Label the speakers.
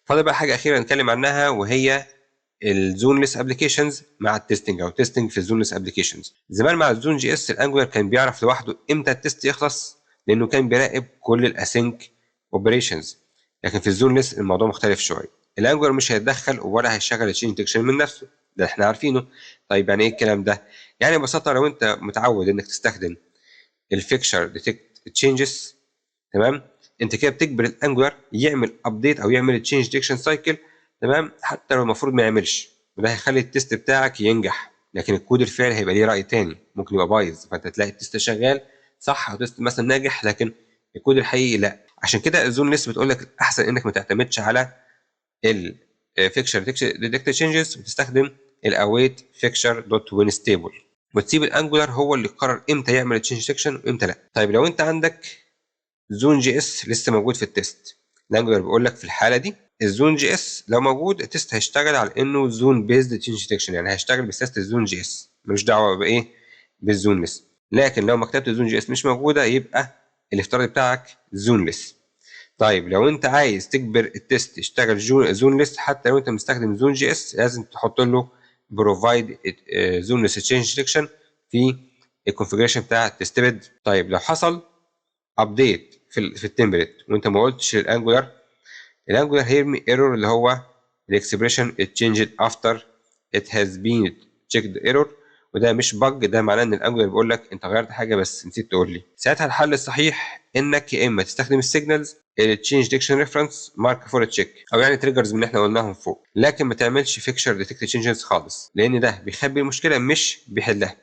Speaker 1: فاضل بقى حاجه اخيره نتكلم عنها، وهي الزونلس ابلكيشنز مع التستنج، او تيستنج في الزونلس ابلكيشنز. زمان مع الزون جي اس الانجولار كان بيعرف لوحده امتى التست يخلص، لانه كان بيراقب كل الاسync اوبريشنز. لكن في الزونلس الموضوع مختلف شويه، الانجولار مش هيتدخل ولا هيشغل التشينج ديتكشن من نفسه، ده احنا عارفينه. طيب يعني ايه الكلام ده؟ يعني ببساطه لو انت متعود انك تستخدم الفيكشر ديتكت تشينجز، تمام، انت كده بتجبر الانجولار يعمل ابديت او يعمل تشينج ديتكشن سايكل، تمام، حتى لو المفروض ما يعملش، وده هيخلي التست بتاعك ينجح. لكن الكود الفعلي هيبقى ليه راي تاني، ممكن يبقى بايظ، فانت تلاقي التست شغال صح او تست مثلا ناجح، لكن الكود الحقيقي لا. عشان كده الزون ليست بتقول لك احسن انك ما تعتمدش على الفيكشر ديتكت تشينجز، وتستخدم الاويت فيكشر دوت وين ستيبل، وتسيب الانجولار هو اللي يقرر امتى يعمل تشينج ديتكشن وامتى لا. طيب لو انت عندك زون جي اس لسه موجود في التست، الانجولار بيقول لك في الحاله دي الزون جي اس لو موجود التست هيشتغل على انه زون بيزد تشينج ديتكشن، يعني هيشتغل بسياسه الزون جي اس، ملوش دعوه بايه، بالزون ليس. لكن لو مكتبه الزون جي اس مش موجوده يبقى الافتراضي بتاعك زون ليس. طيب لو انت عايز تجبر التست يشتغل زون ليس حتى لو انت مستخدم زون جي اس، لازم تحط له بروفايد زون ليس تشينج ديتكشن في الكونفيجريشن بتاع التست بيد. طيب لو حصل ابديت في التمبلت وانت ما قلتش للانجولار، الانجولار هيرمي ايرور اللي هو الاكسبريشن اتشينجد افتر ات هاز بين تشيكد ايرور، وده مش بج، ده معناه ان الانجولار بيقول لك انت غيرت حاجه بس نسيت تقول لي. ساعتها الحل الصحيح انك يا اما تستخدم السيجنالز التشينج ديكشن ريفرنس مارك فور تشيك، او يعني تريجرز من اللي احنا قلناهم فوق، لكن ما تعملش فيكشر ديتكت تشينجز خالص، لان ده بيخبي المشكله مش بيحلها.